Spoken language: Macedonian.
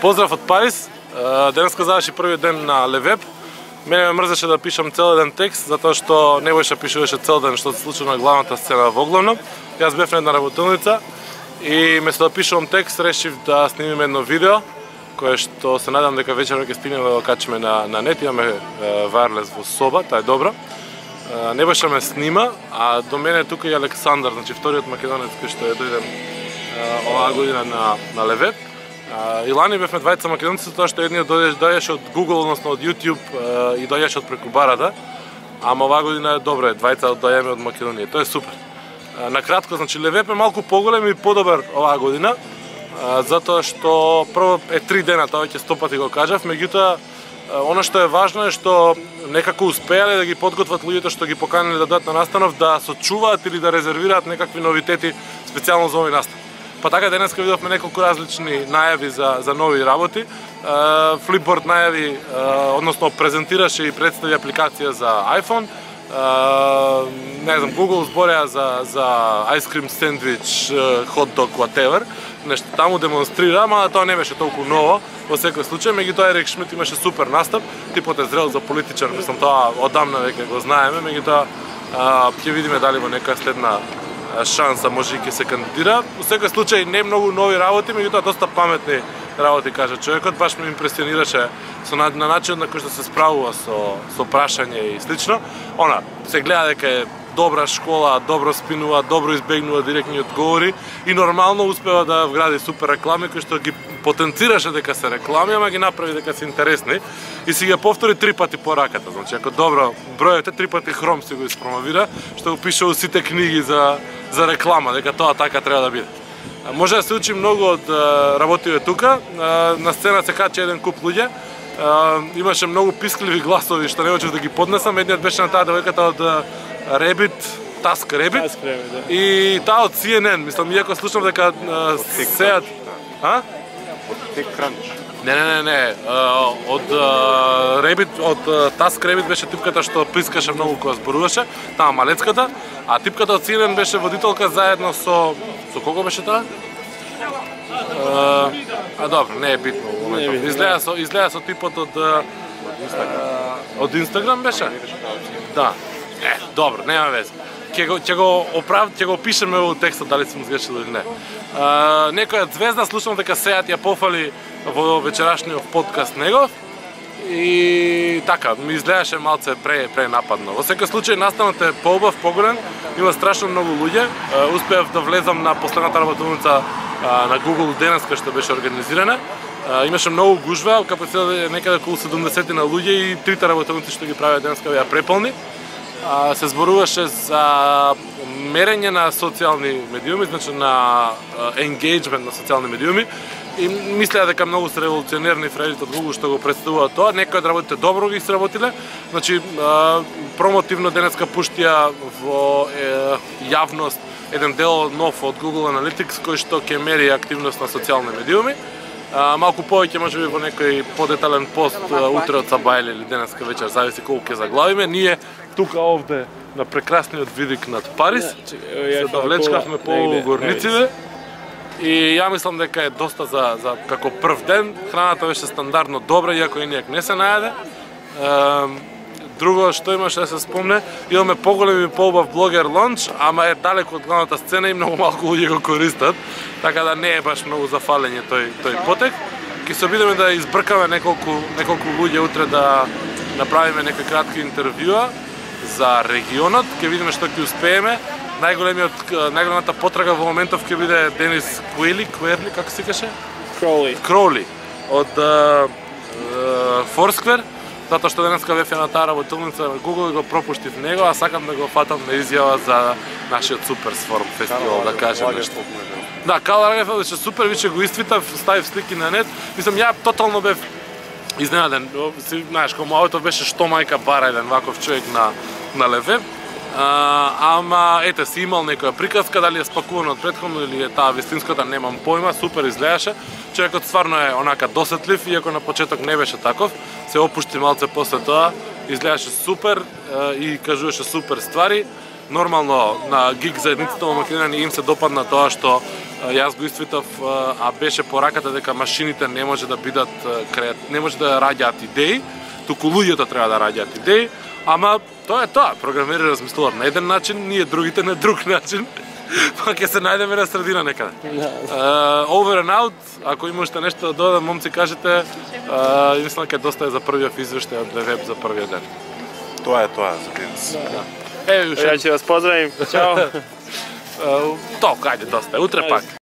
Поздрав од Париз. Денеска заврши првиот ден на Левеб. Мене ме мрзеше да пишам цел ден текст, затоа што Небојша пишуваше цел ден што се случи на главната сцена во Оглавно. Јас бев на една работилница и место да пишувам текст решив да снимим едно видео кое што се надам дека вечерва ќе стигне да го качиме на нет. Имаме вајрлес во соба, таа е добра. Небојша ме снима, а до мене тука и Александар, значи вториот македонец кој што е дојден оваа година на Левеб. И лани бевме двајца македонци, тоа што едниот дојдеше од Google, односно од YouTube и дојдеше од преку барата. Ама оваа година е добро, двајца дојдеме од Македонија. Тоа е супер. Накратко, значи Левеб е малку поголем и подобар оваа година, затоа што прво е 3 дена, тоа ќе 100 пати го кажав, меѓутоа она што е важно е што некако успеале да ги подготват луѓето што ги поканиле да дојдат на настанов, да сочуваат или да резервираат некакви новитети специјално за овој настан. Па така денеска видовме неколку различни најави за нови работи. Flipboard најави, односно презентираше и представи апликација за iPhone. Не знам, Google збореа за ice cream сендвич, hot dog, whatever. Нешто таму демонстрира, ама тоа не беше толку ново во секој случај. Меѓутоа Ерик Шмидт имаше супер настап. Типот е зрел за политичар, мислам тоа одамна веќе го знаеме, меѓутоа ќе видиме дали во некоја следна шанса може и ќе се кандидира. Во секој случај не многу нови работи, меѓутоа доста паметни работи, кажа човекот. Баш ме импресионираше на начинот на кој што се справува со прашање и слично. Она се гледа дека е добра школа, добро спинува, добро избегнува директни одговори и нормално успева да вгради супер реклами кои што ги потенцираше дека се реклами, ама ги направи дека се интересни и си ги повтори 3 пати по раката. Значи ако добро бројете 3 пати Хром си го испромовира, што го пише во сите книги за реклама, дека тоа така треба да биде. Може да се учи многу од работиве тука. На сцена се качи еден куп луѓе. Имаше многу пискливи гласови што не можев да ги поднесам. Едниот беше на таа девојката од Rabbit, Task Rabbit, и таа од CNN. Мислам, иако слушам дека сеат... Не. Од Rabbit, од Task Rabbit беше типката што прискаше многу кога зборуваше, таа малецката, а типката од CNN беше водителка заедно со кого беше таа? Добро, не е битно. Изгледа со типот од Instagram беше? Да. Добро, нема везе. Ќе го опишеме во текстот дали сум сгрешил или не. Некоја звезда слушам дека сеат ја пофали во вечерашниот подкаст негов и така, ми изгледаше малце пренападно. Во секој случај настанот е поубав, поголем, има страшно многу луѓе. Успеав да влезам на последната работилница на Google денеска што беше организирана. Имаше многу гужва, капацитет е некаде околу 70 на луѓе и трите работилници што ги правеа денеска беа преполни. Се зборуваше за мерење на социјални медиуми, значи на engagement на социјални медиуми. И мислеа дека многу се револуционерни фредите од Google што го представуваат тоа. Некои од работите добро ги сработиле. Значи промотивно денеска пуштија во јавност еден дел нов од Google Analytics кој што ќе мери активност на социјални медиуми. Малку повеќе можеби во некој подетален пост утре од Сабајле или денеска вечер, зависи колку ќе заглавиме. Ние тука овде на прекрасниот видик над Париз се довлечкавме по горниците и ја мислам дека е доста за како прв ден. Храната беше стандардно добра, иако и нијак не се најаде. Друго што имаше да се спомне, имаме поголем и поубав блогер лонч, ама е далеко од главната сцена и многу малку луѓе го користат, така да не е баш многу за фалење тој потек. Ќе се обидеме да избркаме неколку луѓе утре да направиме некои кратки интервјуа за регионот, ќе видиме што ќе успееме. Најголемата потрага во моментов ќе биде Денис Куели, како се каже? Кроули од Foursquare, затоа што денеска бев на таа работилница на Google и го пропуштив него, а сакам да го фатам на изјава за нашиот Суперсформ фестивал, да кажем нешто. Да, Карл Лагерфелд беше супер, више го иствитав, ставив слики на нет. Мислам, ја тотално бев изненаден. Знаеш, кога мојот беше што мајка бара еден ваков човек на Левеб. Ама ете си имал некоја приказка, дали е спакувано од претходно или е таа вистинската, немам појма, супер изгледаше. Човекот стварно е онака досетлив, иако на почеток не беше таков. Се опушти малце после тоа, изгледаше супер и кажуваше супер ствари. Нормално на гиг заедницата во Македонија им се допадна тоа што јас го испитав, а беше пораката дека машините не може да бидат не може да раѓаат идеи, туку луѓето треба да раѓаат идеи, ама тоа е тоа, програмери размислуваат на еден начин, ние другите на друг начин. Па ќе се најдеме на средина некаде. Over and out, ако имате нешто да додадам, момци, кажете, мислам дека доста е за првиот извештај од Левеб за првиот ден. Тоа е тоа за денес. Ја ќе вас поздравим. Чао. Толку, ајде, доста е. Утре пак.